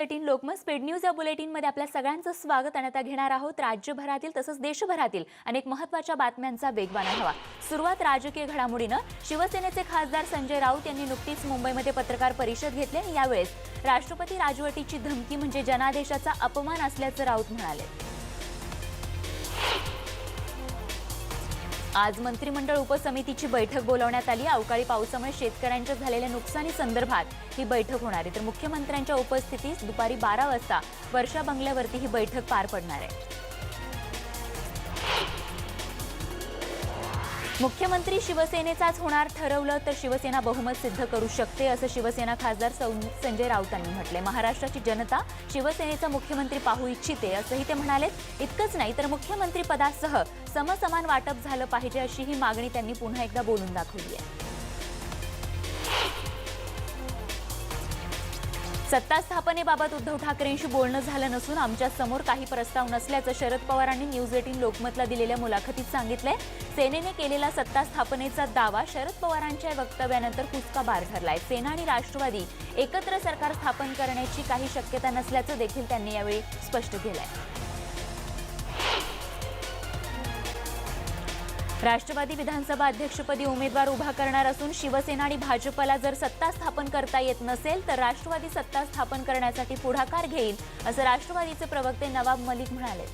Bulletin Lokmat speed news या बुलेटिनमध्ये आपल्या सगळ्यांचं स्वागत आणि आता घेणार आहोत राज्यभरातील तसंच देशभरातील अनेक महत्त्वाच्या बातम्यांचा वेगवान आढावा। सुरुवात राजकीय घडामोडीनं। शिवसेनेचे खासदार संजय राऊत यांनी नुकतीच मुंबईमध्ये पत्रकार परिषद घेतली आणि यावेळेस राष्ट्रपती राजवटीची धमकी म्हणजे जनादेशाचा अपमान असल्याचं राऊत म्हणाले। आज मंत्रिमंडळ उपसमितीची बैठक बोलावण्यात आली। अवकाळी पावसामुळे शेतकऱ्यांच्या झालेल्या नुकसानी संदर्भात ही बैठक होणार आहे। तर मुख्यमंत्र्यांच्या उपस्थितीत दुपारी 12 वाजता वर्षा बंगल्यावरती ही बैठक पार पडणार आहे। मुख्यमंत्री शिवसेनेचाच होणार ठरवलं तर शिवसेना बहुमत सिद्ध करू शकते असं शिवसेना खासदार संजय राऊतांनी म्हटले। महाराष्ट्राची जनता शिवसेनेचा मुख्यमंत्री पाहू इच्छिते असंही ते म्हणाले। इतकंच नाही तर मुख्यमंत्री पदासह समसमान वाटप झालं पाहिजे अशी ही मागणी त्यांनी पुन्हा एकदा बोलून दाखवली आहे। सत्ता स्थापनेबाबत उद्धव ठाकरेंशी बोलणं झालं नसून आमच्या समोर काही प्रस्ताव नसल्याचं शरद पवारांनी न्यूज 18 लोकमतला दिलेल्या मुलाखतीत सांगितलंय। सेनेने केलेला सत्ता स्थापनेचा दावा शरद पवारांच्या वक्तव्यानंतर कुचकाबार ठरलाय। सेना आणि राष्ट्रवादी एकत्र सरकार स्थापन करण्याची काही शक्यता नसल्याचं देखील त्यांनी यावेळी स्पष्ट केलंय। राष्ट्रवादी विधानसभा अध्यक्षपदी उमेदवार उभा करणार असून शिवसेना आणि भाजपला जर सत्ता स्थापन करता येत नसेल तर राष्ट्रवादी सत्ता स्थापन करण्यासाठी पुढाकार घेईल असं राष्ट्रवादीचे प्रवक्ते नवाब मलिक म्हणाले।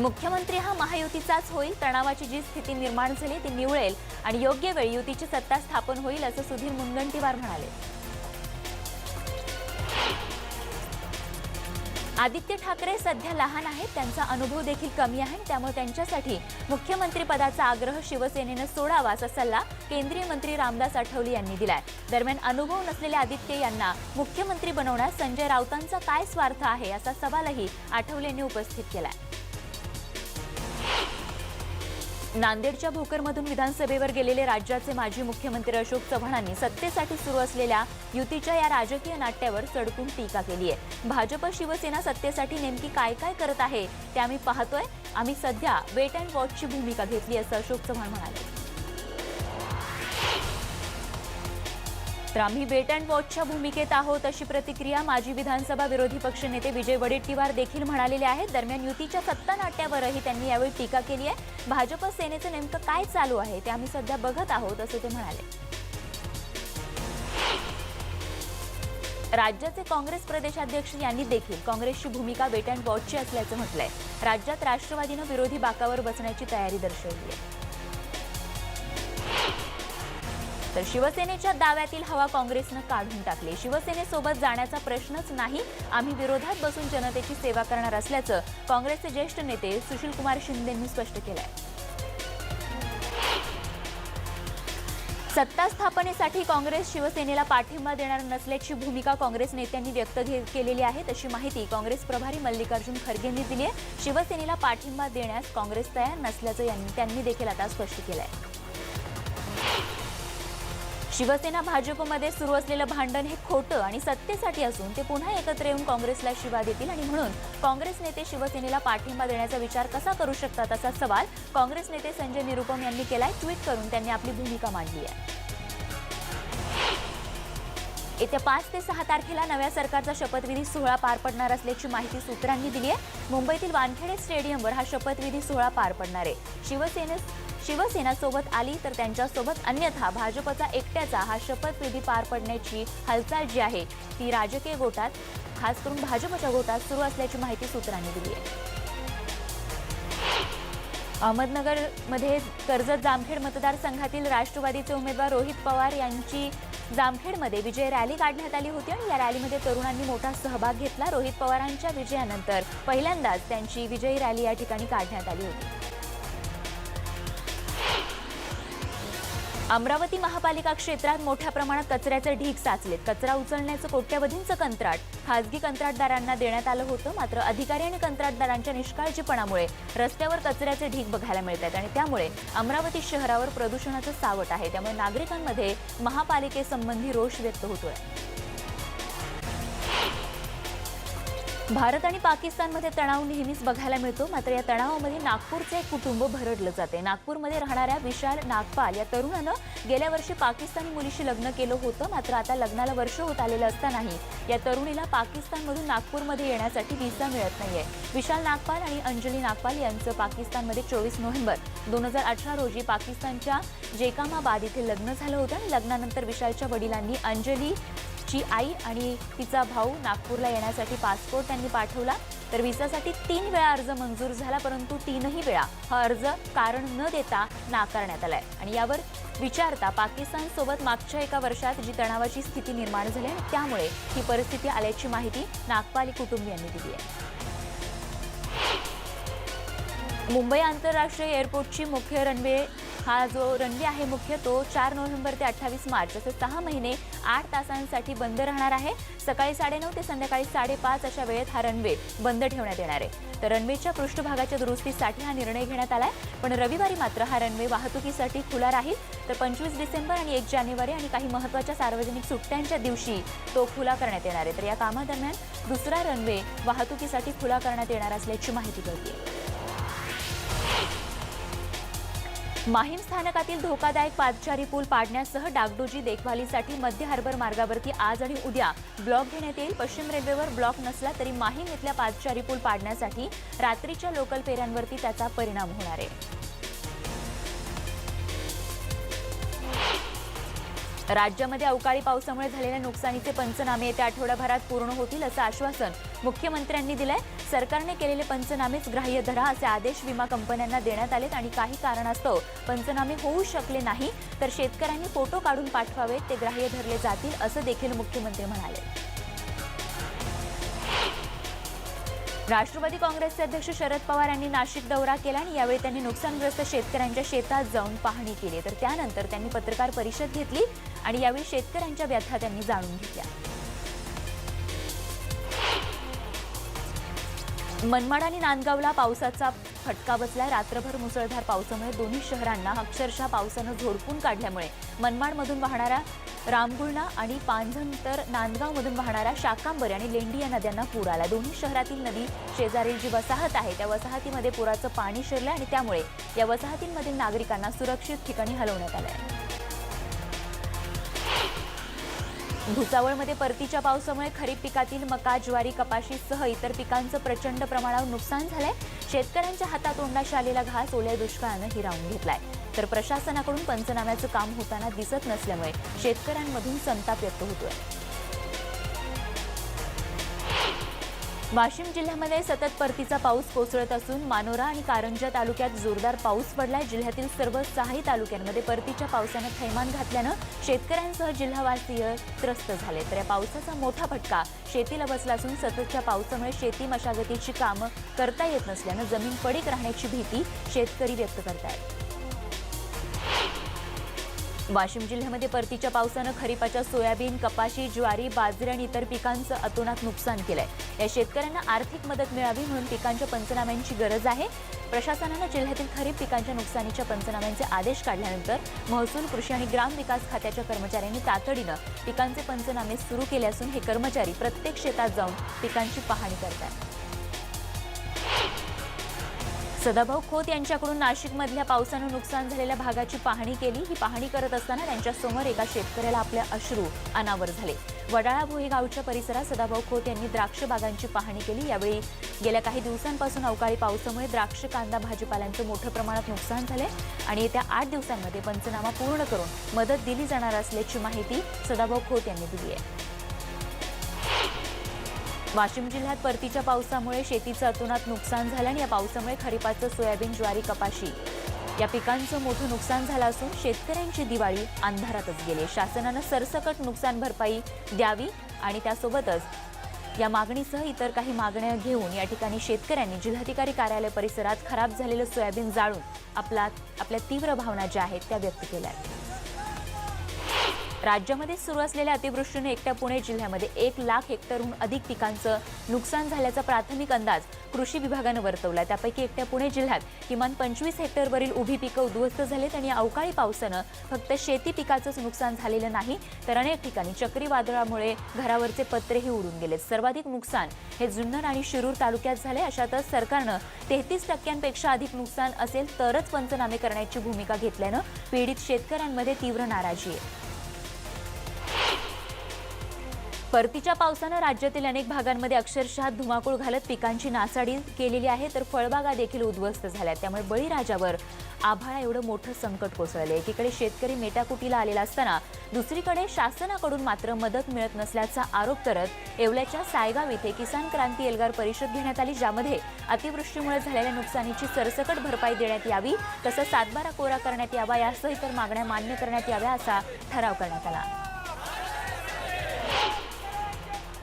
मुख्यमंत्री हा महायुतीचाच होईल। तणावाची जी स्थिती निर्माण झाली ती निवळेल आणि योग्य वेळी युतीची सत्ता स्थापन होईल असं सुधीर मुनगंटीवार म्हणाले। आदित्य ठाकरे सध्या लहान आहेत, त्यांचा अनुभव देखील कमी आहे, त्यामुळे त्यांच्यासाठी मुख्यमंत्री पदाचा आग्रह शिवसेनेने सोडावा असा सल्ला केंद्रीय मंत्री रामदास आठवले यांनी दिलाय। दरम्यान अनुभव नसलेल्या आदित्य यांना मुख्यमंत्री बनवण्यात संजय राऊतांचा काय स्वार्थ आहे असा सवालही आठवले यांनी उपस्थित केलाय। नांदेडच्या भोकरमधून विधानसभेवर गेलेले राज्याचे माजी मुख्यमंत्री अशोक चव्हाणांनी सत्तेसाठी सुरू असलेल्या युतीच्या या राजकीय नाट्यावर सडकून टीका केली आहे। भाजप शिवसेना सत्तेसाठी नेमकी काय काय करत आहे ते आम्ही पाहतोय। आम्ही सध्या वेट अँड वॉचची भूमिका घेतली असं अशोक चव्हाण म्हणाले। तर आम्ही वेट अँड वॉचच्या भूमिकेत आहोत अशी प्रतिक्रिया माजी विधानसभा विरोधी पक्षनेते विजय वडेट्टीवार देखील म्हणालेले आहेत। दरम्यान युतीच्या सत्ता नाट्यावरही त्यांनी यावेळी टीका केली आहे। भाजप सेनेचं नेमकं काय चालू आहे ते आम्ही सध्या बघत आहोत असं ते म्हणाले। राज्याचे काँग्रेस प्रदेशाध्यक्ष यांनी देखील काँग्रेसची भूमिका वेट अँड वॉचची असल्याचं म्हटलंय। राज्यात राष्ट्रवादीनं विरोधी बाकावर बसण्याची तयारी दर्शवली आहे। तर शिवसेनेच्या दाव्यातील हवा काँग्रेसनं काढून टाकली। शिवसेनेसोबत जाण्याचा प्रश्नच नाही, आम्ही विरोधात बसून जनतेची सेवा करणार असल्याचं काँग्रेसचे ज्येष्ठ नेते सुशीलकुमार शिंदेंनी स्पष्ट केलंय। सत्ता स्थापनेसाठी काँग्रेस शिवसेनेला पाठिंबा देणार नसल्याची भूमिका काँग्रेस नेत्यांनी व्यक्त केलेली आहे। तशी माहिती काँग्रेस प्रभारी मल्लिकार्जुन खरगेंनी दिली आहे। शिवसेनेला पाठिंबा देण्यास काँग्रेस तयार नसल्याचं त्यांनी देखील आता स्पष्ट केलंय। शिवसेना भाजपमध्ये सुरू असलेलं भांडण हे खोटं आणि सत्तेसाठी असून ते पुन्हा एकत्र येऊन काँग्रेसला शिवा देतील आणि म्हणून काँग्रेस नेते शिवसेनेला पाठिंबा देण्याचा विचार कसा करू शकतात असा सवाल काँग्रेस नेते संजय निरुपम यांनी केलाय। ट्विट करून त्यांनी आपली भूमिका मांडली आहे। येत्या 5 ते 6 तारखेला नव्या सरकारचा शपथविधी सोहळा पार पडणार असल्याची माहिती सूत्रांनी दिली आहे। मुंबईतील वानखेडे स्टेडियमवर हा शपथविधी सोहळा पार पडणार आहे। शिवसेना सोबत आली तर त्यांच्यासोबत, अन्यथा भाजपचा एकट्याचा हा शपथविधी पार पडण्याची हालचाल जी आहे ती राजकीय गोटात खास करून भाजपच्या गोटात सुरू असल्याची माहिती सूत्रांनी दिली आहे। अहमदनगरमध्ये कर्जत जामखेड मतदारसंघातील राष्ट्रवादीचे उमेदवार रोहित पवार यांची जामखेडमध्ये विजय रॅली काढण्यात आली होती आणि या रॅलीमध्ये तरुणांनी मोठा सहभाग घेतला। रोहित पवारांच्या विजयानंतर पहिल्यांदाच त्यांची विजयी रॅली या ठिकाणी काढण्यात आली होती। अमरावती महापालिका क्षेत्रात मोठ्या प्रमाणात कचऱ्याचे ढीग साचलेत। कचरा उचलण्याचं कोट्यवधींचं कंत्राट खासगी कंत्राटदारांना देण्यात आलं होतं, मात्र अधिकारी आणि कंत्राटदारांच्या निष्काळजीपणामुळे रस्त्यावर कचऱ्याचे ढीग बघायला मिळतात आणि त्यामुळे अमरावती शहरावर प्रदूषणाचं सावट आहे। त्यामुळे नागरिकांमध्ये महापालिकेसंबंधी रोष व्यक्त होतोय। भारत आणि पाकिस्तानमध्ये तणाव नेहमीच बघायला मिळतो. मात्र या तणावामध्ये नागपूरचे एक कुटुंब भरडलं जाते. नागपूरमध्ये राहणाऱ्या विशाल नागपाल या तरुणानं गेल्या वर्षी पाकिस्तानी मुलीशी लग्न केलं होतं. मात्र आता लग्नाला वर्ष होत आलेलं असतानाही या तरुणीला पाकिस्तानमधून नागपूरमध्ये येण्यासाठी व्हिसा मिळत नाहीये. विशाल नागपाल आणि अंजली नागपाल यांचं पाकिस्तानमध्ये 24 नोव्हेंबर 2018 रोजी पाकिस्तानच्या जेकामाबाद इथे लग्न झालं होतं आणि लग्नानंतर विशालच्या वडिलांनी अंजलीची आई आणि तिचा भाऊ नागपूरला येण्यासाठी पासपोर्ट त्यांनी पाठवला. तर व्हिसासाठी 3 वेळा अर्ज मंजूर झाला, परंतु 3ही वेळा हा अर्ज कारण न देता नाकारण्यात आलाय. आणि यावर विचारता पाकिस्तान सोबत मागच्या एका वर्षात जी तणावाची स्थिती निर्माण झाली आणि त्यामुळे ही परिस्थिती आल्याची माहिती नागपाली कुटुंबियांनी दिली आहे. मुंबई आंतरराष्ट्रीय एअरपोर्टची मुख्य रनवे हा जो रनवे आहे मुख्य तो 4 नोव्हेंबर ते 28 मार्च असे 6 महिने 8 तासांसाठी बंद राहणार आहे. सकाळी 9:30 ते संध्याकाळी 5:30 अशा वेळेत हा रनवे बंद ठेवण्यात येणार आहे. तर रनवेच्या पृष्ठभागाच्या दुरुस्तीसाठी हा निर्णय घेण्यात आलाय. पण रविवारी मात्र हा रनवे वाहतुकीसाठी खुला राहील. तर 25 डिसेंबर आणि 1 जानेवारी आणि काही महत्त्वाच्या सार्वजनिक सुट्ट्यांच्या दिवशी तो खुला करण्यात येणार आहे. तर या कामादरम्यान दुसरा रनवे वाहतुकीसाठी खुला करण्यात येणार असल्याची माहिती मिळते. माहीम स्थानकातील धोकादायक पादचारी पूल पाडण्यासह डागडुजी देखभालीसाठी मध्य हार्बर मार्गावरती आज आणि उद्या ब्लॉक घेण्यात येईल. पश्चिम रेल्वेवर ब्लॉक नसला तरी माहीम इथल्या पादचारी पूल पाडण्यासाठी रात्रीच्या लोकल फेऱ्यांवरती त्याचा परिणाम होणार आहे. राज्यामध्ये अवकाळी पावसामुळे झालेल्या नुकसानीचे पंचनामे येत्या आठवड्याभरात पूर्ण होतील असं आश्वासन मुख्यमंत्र्यांनी दिलंय. सरकारने केलेले पंचनामेच ग्राह्य धरा असे आदेश विमा कंपन्यांना देण्यात आलेत आणि काही कारणास्तव पंचनामे होऊ शकले नाही तर शेतकऱ्यांनी फोटो काढून पाठवावेत, ते ग्राह्य धरले जातील असं देखील मुख्यमंत्री म्हणाले. राष्ट्रवादी काँग्रेसचे अध्यक्ष शरद पवार यांनी नाशिक दौरा केला आणि यावेळी त्यांनी नुकसानग्रस्त शेतकऱ्यांच्या शेतात जाऊन पाहणी केली. तर त्यानंतर त्यांनी पत्रकार परिषद घेतली आणि यावेळी शेतकऱ्यांच्या व्यथा त्यांनी जाणून घेतल्या. मनमाड आणि नांदगावला पावसाचा फटका बसलाय. रात्रभर मुसळधार पावसामुळे दोन्ही शहरांना अक्षरशः पावसानं झोडपून काढल्यामुळे मनमाडमधून वाहणाऱ्या रामगुळणा आणि पांझण तर नांदगावमधून वाहणाऱ्या शाकांबरी आणि लेंडी या नद्यांना पूर आला. दोन्ही शहरातील नदी शेजारील जी वसाहत आहे त्या वसाहतीमध्ये पुराचं पाणी शिरलं आणि त्यामुळे या वसाहतींमधील नागरिकांना सुरक्षित ठिकाणी हलवण्यात आलंय. भुसावळमध्ये परतीच्या पावसामुळे खरीप पिकातील मका, ज्वारी, कपाशीसह इतर पिकांचं प्रचंड प्रमाणावर नुकसान झालंय. शेतकऱ्यांच्या हातातोंडाशी आलेला घास ओल्या दुष्काळानं हिरावून घेतलाय. तर प्रशासनाकडून पंचनाम्याचं काम होताना दिसत नसल्यामुळे शेतकऱ्यांमधून संताप व्यक्त होतोय. वाशिम जिल्ह्यामध्ये सतत परतीचा पाऊस कोसळत असून मानोरा आणि कारंजा तालुक्यात जोरदार पाऊस पडलाय. जिल्ह्यातील सर्व 6 तालुक्यांमध्ये परतीच्या पावसानं थैमान घातल्यानं शेतकऱ्यांसह जिल्हावासीय त्रस्त झाले. तर या पावसाचा मोठा फटका शेतीला बसला असून सततच्या पावसामुळे शेती मशागतीची कामं करता येत नसल्यानं जमीन पडीक राहण्याची भीती शेतकरी व्यक्त करतायत. वाशिम जिल्ह्यामध्ये परतीच्या पावसानं खरीपाच्या सोयाबीन, कपाशी, ज्वारी, बाजरी आणि इतर पिकांचं अतोनात नुकसान केलंय. या शेतकऱ्यांना आर्थिक मदत मिळावी म्हणून पिकांच्या पंचनाम्यांची गरज आहे. प्रशासनानं जिल्ह्यातील खरीप पिकांच्या नुकसानीच्या पंचनाम्यांचे आदेश काढल्यानंतर महसूल, कृषी आणि ग्रामविकास खात्याच्या कर्मचाऱ्यांनी तातडीनं पिकांचे पंचनामे सुरू केले असून हे कर्मचारी प्रत्येक शेतात जाऊन पिकांची पाहणी करतात. सदाभाऊ खोत यांच्याकडून नाशिकमधल्या पावसानं नुकसान झालेल्या भागाची पाहणी केली. ही पाहणी करत असताना त्यांच्यासमोर एका शेतकऱ्याला आपले अश्रू अनावर झाले. वडाळा भोई गावच्या परिसरात सदाभाऊ खोत यांनी द्राक्ष बागांची पाहणी केली. यावेळी गेल्या काही दिवसांपासून अवकाळी पावसामुळे द्राक्ष, कांदा, भाजीपाल्यांचं मोठ्या प्रमाणात नुकसान झाले आणि येत्या 8 दिवसांमध्ये पंचनामा पूर्ण करून मदत दिली जाणार असल्याची माहिती सदाभाऊ खोत यांनी दिली आहे. वाशिम जिल्ह्यात परतीच्या पावसामुळे शेतीचं अतोनात नुकसान झालं आणि या पावसामुळे खरीपाचं सोयाबीन, ज्वारी, कपाशी या पिकांचं मोठं नुकसान झालं असून शेतकऱ्यांची दिवाळी अंधारातच गेली. शासनानं सरसकट नुकसान भरपाई द्यावी आणि त्यासोबतच या मागणीसह इतर काही मागण्या घेऊन या ठिकाणी शेतकऱ्यांनी जिल्हाधिकारी कार्यालय परिसरात खराब झालेलं सोयाबीन जाळून आपल्या तीव्र भावना ज्या आहेत त्या व्यक्त केल्या आहेत. राज्यामध्ये सुरू असलेल्या अतिवृष्टीने एकट्या पुणे जिल्ह्यामध्ये 1 लाख हेक्टरहून अधिक पिकांचं नुकसान झाल्याचा प्राथमिक अंदाज कृषी विभागानं वर्तवला। त्यापैकी एकट्या पुणे जिल्ह्यात किमान 25 हेक्टरवरील उभी पिकं उद्ध्वस्त झालीत आणि अवकाळी पावसानं फक्त शेती पिकाचंच नुकसान झालेलं नाही तर अनेक ठिकाणी चक्रीवादळामुळे घरावरचे पत्रेही उडून गेले। सर्वाधिक नुकसान हे जुन्नर आणि शिरूर तालुक्यात झाले। अशातच सरकारनं 33% अधिक नुकसान असेल तरच पंचनामे करण्याची भूमिका घेतल्यानं पीडित शेतकऱ्यांमध्ये तीव्र नाराजी आहे। परतीच्या पावसानं राज्यातील अनेक भागांमध्ये अक्षरशः धुमाकूळ घालत पिकांची नासाडी केलेली आहे तर फळबागा देखील उद्ध्वस्त झाल्या। त्यामुळे बळीराजावर आभाळा एवढं मोठं संकट कोसळलं। एकीकडे शेतकरी मेटाकुटीला आलेला असताना दुसरीकडे शासनाकडून मात्र मदत मिळत नसल्याचा आरोप करत येवल्याच्या सायगाव इथे किसान क्रांती एल्गार परिषद घेण्यात आली, ज्यामध्ये अतिवृष्टीमुळे झालेल्या नुकसानीची सरसकट भरपाई देण्यात यावी, तसंच सातबारा कोरा करण्यात यावा यासह इतर मागण्या मान्य करण्यात याव्या असा ठराव करण्यात आला।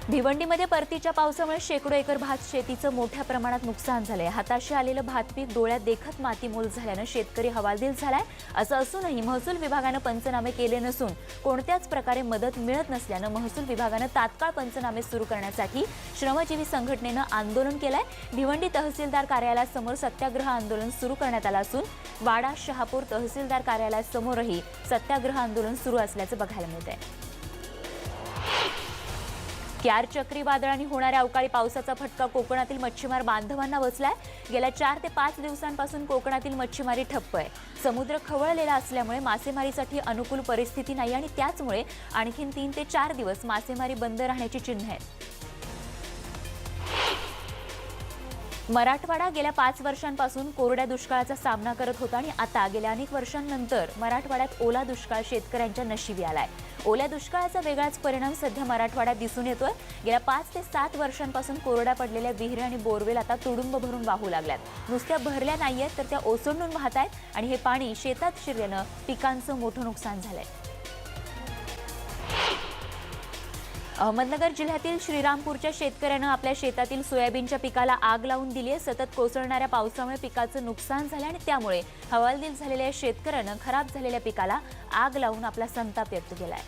भिवंडीमध्ये परतीच्या पावसामुळे शेकडो एकर भात शेतीचं मोठ्या प्रमाणात नुकसान झालंय। हाताशी आलेलं भात पीक डोळ्यात देखत मातीमोल झाल्यानं शेतकरी हवालदिल झालाय। असं असूनही महसूल विभागानं पंचनामे केले नसून कोणत्याच प्रकारे मदत मिळत नसल्यानं महसूल विभागानं तात्काळ पंचनामे सुरू करण्यासाठी श्रमजीवी संघटनेनं आंदोलन केलंय। भिवंडी तहसीलदार कार्यालयासमोर सत्याग्रह आंदोलन सुरू करण्यात आलं असून वाडा शहापूर तहसीलदार कार्यालयासमोरही सत्याग्रह आंदोलन सुरू असल्याचं बघायला मिळतंय। क्यार चक्रीवादळाने होणाऱ्या अवकाळी पावसाचा फटका कोकणातील मच्छीमार बांधवांना बसलाय। गेल्या 4 ते 5 दिवसांपासून कोकणातील मच्छीमारी ठप्प आहे। समुद्र खवळलेला असल्यामुळे मासेमारीसाठी अनुकूल परिस्थिती नाही आणि त्याचमुळे आणखीन 3 ते 4 दिवस मासेमारी बंद राहण्याची चिन्ह आहेत। मराठवाडा गेल्या 5 वर्षांपासून कोरड्या दुष्काळाचा सामना करत होता आणि आता गेल्या अनेक वर्षांनंतर मराठवाड्यात ओला दुष्काळ शेतकऱ्यांच्या नशिबी आलाय। ओल्या दुष्काळाचा वेगळाच परिणाम सध्या मराठवाड्यात दिसून येतोय। गेल्या 5 ते 7 वर्षांपासून कोरड्या पडलेल्या विहिरी आणि बोरवेल आता तुडुंब भरून वाहू लागल्यात। नुसत्या भरल्या नाहीयेत तर त्या ओसंडून वाहत आहेत आणि हे पाणी शेतात शिरल्यानं पिकांचं मोठं नुकसान झालंय। अहमदनगर जिल्ह्यातील श्रीरामपूरच्या शेतकऱ्यानं आपल्या शेतातील सोयाबीनच्या पिकाला आग लावून दिली आहे। सतत कोसळणाऱ्या पावसामुळे पिकाचं नुकसान झालं आणि त्यामुळे हवालदिल झालेल्या शेतकऱ्यानं खराब झालेल्या पिकाला आग लावून आपला संताप व्यक्त केलाय।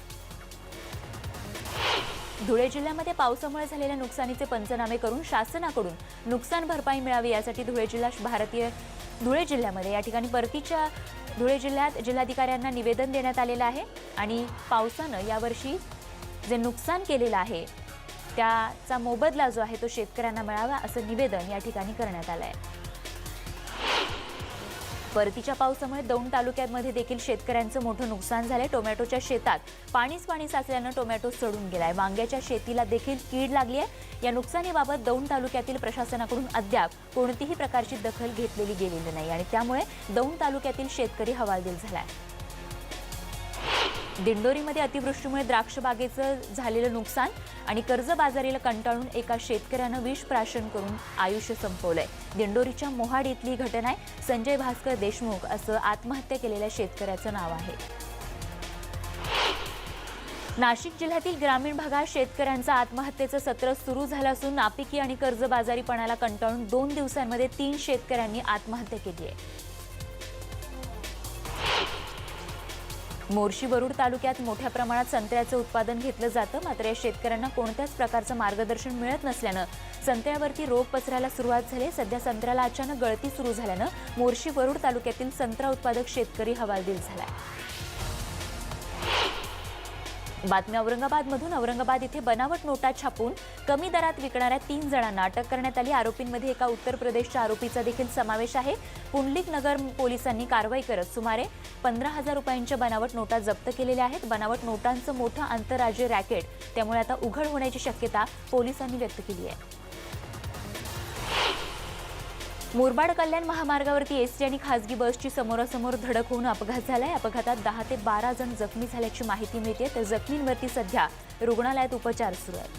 धुळे जिल्ह्यामध्ये पावसामुळे झालेल्या नुकसानीचे पंचनामे करून शासनाकडून नुकसान भरपाई मिळावी यासाठी धुळे जिल्ह्यामध्ये या ठिकाणी परतीच्या धुळे जिल्ह्यात जिल्हाधिकाऱ्यांना निवेदन देण्यात आलेलं आहे आणि पावसानं यावर्षी जे नुकसान केलेलं आहे त्याचा मोबदला जो आहे तो शेतकऱ्यांना मिळावा असं निवेदन या ठिकाणी करण्यात आलं आहे। परतीच्या पावसामुळे दौंड तालुक्यामध्ये देखील शेतकऱ्यांचं मोठं नुकसान झालंय। टोमॅटोच्या शेतात पाणी साचल्यानं टोमॅटो सडून गेलाय। वांग्याच्या शेतीला देखील कीड लागली आहे। या नुकसानीबाबत दौंड तालुक्यातील प्रशासनाकडून अद्याप कोणतीही प्रकारची दखल घेतलेली गेलेली नाही आणि त्यामुळे दौंड तालुक्यातील शेतकरी हवालदिल झालाय। दिंडोरीमध्ये अतिवृष्टीमुळे द्राक्ष बागेचं झालेलं नुकसान आणि कर्जबाजारीला कंटाळून एका शेतकऱ्यानं विष प्राशन करून आयुष्य संपवलंय। दिंडोरीच्या मोहाड इथली घटना आहे। संजय भास्कर देशमुख असं आत्महत्या केलेल्या शेतकऱ्याचं नाव आहे। नाशिक जिल्ह्यातील ग्रामीण भागात शेतकऱ्यांचं आत्महत्येचं सत्र सुरू झालं असून नापिकी आणि कर्जबाजारीपणाला कंटाळून 2 दिवसांमध्ये 3 शेतकऱ्यांनी आत्महत्या केली आहे। मोर्शी वरुड तालुक्यात मोठ्या प्रमाणात संत्र्याचं उत्पादन घेतलं जातं, मात्र या शेतकऱ्यांना कोणत्याच प्रकारचं मार्गदर्शन मिळत नसल्यानं संत्र्यावरती रोग पसरायला सुरुवात झाली। सध्या संत्र्याला अचानक गळती सुरू झाल्यानं मोर्शी वरुड तालुक्यातील संत्रा उत्पादक शेतकरी हवालदिल झालाय। बातमी औरंगाबादमधून। औरंगाबाद इथे बनावट नोटा छापून कमी दरात विकणाऱ्या 3 जणांना अटक करण्यात आली। आरोपींमध्ये एका उत्तर प्रदेशच्या आरोपीचा देखील समावेश आहे। पुंडलिक नगर पोलिसांनी कारवाई करत सुमारे 15,000 रुपयांच्या बनावट नोटा जप्त केलेल्या आहेत। बनावट नोटांचं मोठं आंतरराज्य रॅकेट त्यामुळे आता उघड होण्याची शक्यता पोलिसांनी व्यक्त केली आहे। मुरबाड कल्याण महामार्गावरती एसटी आणि खासगी बसची समोरासमोर धडक होऊन अपघात झालाय। अपघातात 10 ते 12 जण जखमी झाल्याची माहिती मिळते तर जखमींवरती सध्या रुग्णालयात उपचार सुरू आहेत।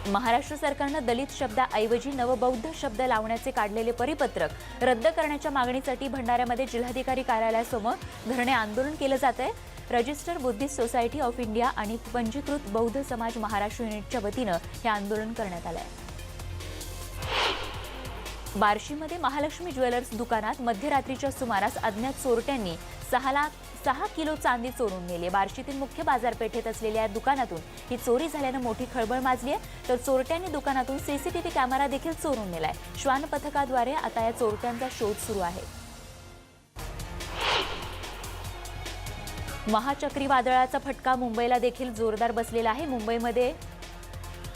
महाराष्ट्र सरकारनं दलित शब्दाऐवजी नवबौद्ध शब्द लावण्याचे काढलेले परिपत्रक रद्द करण्याच्या मागणीसाठी भंडाऱ्यामध्ये जिल्हाधिकारी कार्यालयासमोर धरणे आंदोलन केलं जातंय। Register Buddhist society of India आणि पंजीकृत बौद्ध समाज महाराष्ट्र युनिटच्या वतीनं हे आंदोलन करण्यात आलं आहे। बार्शीमध्ये महालक्ष्मी ज्वेलर्स दुकानात मध्यरात्रीच्या सुमारास अज्ञात चोरट्यांनी 6 किलो चांदी चोरून नेली। बार्शीतील मुख्य बाजारपेठेत असलेल्या या दुकानातून ही चोरी झाल्यानं मोठी खळबळ माजली आहे। तर चोरट्यांनी दुकानातून सीसीटीव्ही कॅमेरा देखील चोरून नेलाय। श्वान पथकाद्वारे आता या चोरट्यांचा शोध सुरू आहे। महा चक्रीवादळाचा फटका मुंबईला देखील जोरदार बसलेला आहे। मुंबईमध्ये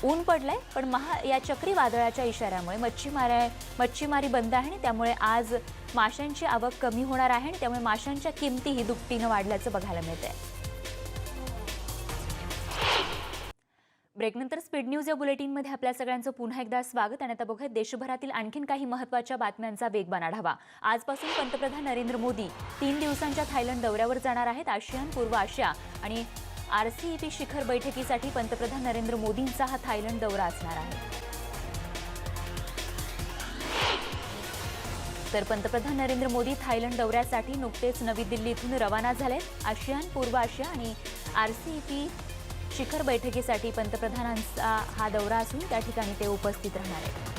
ऊन पडलंय, पण या चक्रीवादळाच्या इशाऱ्यामुळे मच्छीमारी बंद आहे आणि त्यामुळे आज माशांची आवक कमी होणार आहे आणि त्यामुळे माशांच्या किमतीही दुपटीनं वाढल्याचं बघायला मिळतंय। ब्रेकनंतर स्पीड न्यूज या बुलेटिनमध्ये आपल्या सगळ्यांचं पुन्हा एकदा स्वागत। आणि आता बघूयात देशभरातील आणखीन काही महत्त्वाच्या बातम्यांचा वेगवान आढावा। आजपासून पंतप्रधान नरेंद्र मोदी 3 दिवसांच्या थायलंड दौऱ्यावर जाणार आहेत। आशियान, पूर्व आशिया आणि RCEP शिखर बैठकीसाठी पंतप्रधान नरेंद्र मोदींचा हा थायलंड दौरा असणार आहे। तर पंतप्रधान नरेंद्र मोदी थायलंड दौऱ्यासाठी नुकतेच नवी दिल्लीतून रवाना झालेत। आशियान, पूर्व आशिया आणि RCEP शिखर बैठकीसाठी पंतप्रधानांचा हा दौरा असून त्या ठिकाणी ते उपस्थित राहणार आहेत।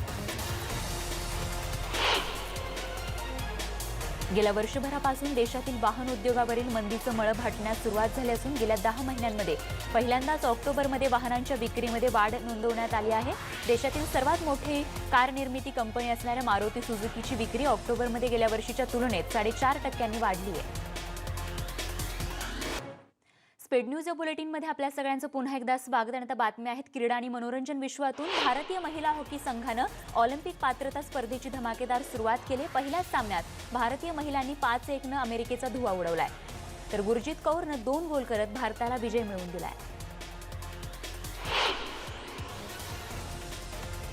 गेल्या वर्षभरापासून देशातील वाहन उद्योगावरील मंदीचं मळभ हटण्यास सुरुवात झाली असून गेल्या 10 महिन्यांमध्ये पहिल्यांदाच ऑक्टोबरमध्ये वाहनांच्या विक्रीमध्ये वाढ नोंदवण्यात आली आहे। देशातील सर्वात मोठी कार निर्मिती कंपनी असणाऱ्या मारुती सुझुकीची विक्री ऑक्टोबरमध्ये गेल्या वर्षीच्या तुलनेत 4.5% वाढली आहे। स्पीड न्यूज या बुलेटिनमध्ये आपल्या सगळ्यांचं पुन्हा एकदा स्वागत। आणि आता बातम्या आहेत क्रीडा आणि मनोरंजन विश्वातून। भारतीय महिला हॉकी संघानं ऑलिम्पिक पात्रता स्पर्धेची धमाकेदार सुरुवात केली। पहिल्याच सामन्यात भारतीय महिलांनी 5-1 अमेरिकेचा धुव्वा उडवलाय। तर गुरजीत कौरनं 2 गोल करत भारताला विजय मिळवून दिलाय।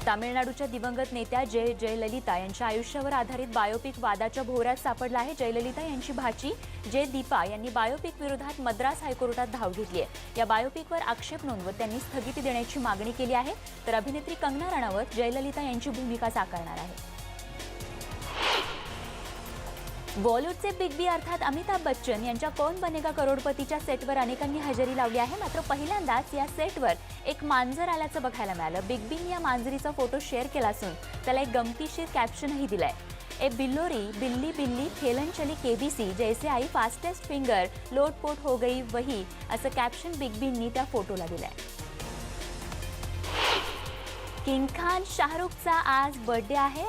तामिळनाडूच्या दिवंगत नेत्या जयललिता यांच्या आयुष्यावर आधारित बायोपिक वादाच्या भोवऱ्यात सापडला आहे। जयललिता यांची भाची दीपा यांनी बायोपिक विरोधात मद्रास हायकोर्टात धाव घेतली आहे। या बायोपिकवर आक्षेप नोंदवत त्यांनी स्थगिती देण्याची मागणी केली आहे। तर अभिनेत्री कंगना रणावत जयललिता यांची भूमिका साकारणार आहे। बॉलिवूडचे बिग बी अर्थात अमिताभ बच्चन यांच्या कौन बनेगा करोडपतीच्या सेटवर अनेकांनी हजेरी लावली आहे। मात्र पहिल्यांदाच या सेटवर एक मांजर आल्याचं बघायला मिळालं। बिग बींनी या मांजरीचा फोटो शेअर केला असून त्याला एक गमतीशीर कॅप्शनही दिलंय। ए बिल्लोरी बिल्ली बिल्ली खेलन चली केबीसी जैसे आई फास्टेस्ट फिंगर लोटपोट हो गई वही असं कॅप्शन बिग बींनी त्या फोटोला दिलंय। किंग खान शाहरुखचा आज बर्थडे आहे।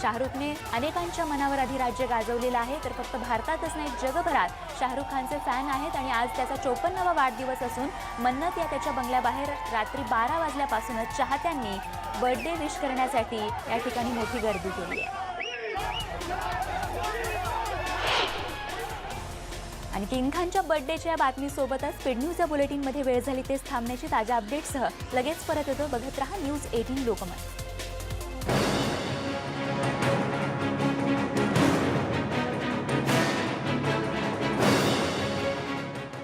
शाहरुखने अनेकांच्या मनावर अधिराज्य गाजवलेलं आहे। तर फक्त भारतातच नाही जगभरात शाहरुख खानचे फॅन आहेत आणि आज त्याचा 54वा वाढदिवस असून मन्नत या त्याच्या बंगल्याबाहेर रात्री 12 वाजल्यापासूनच चाहत्यांनी बर्थडे विश करण्यासाठी या ठिकाणी मोठी गर्दी केली आहे। आणि किंग खानच्या बर्थडेच्या या बातमीसोबतच स्पीड न्यूज या बुलेटिनमध्ये वेळ झाली तेच थांबण्याची ताज्या अपडेट्ससह लगेच परत येतो। बघत रहा न्यूज 18 लोकमत।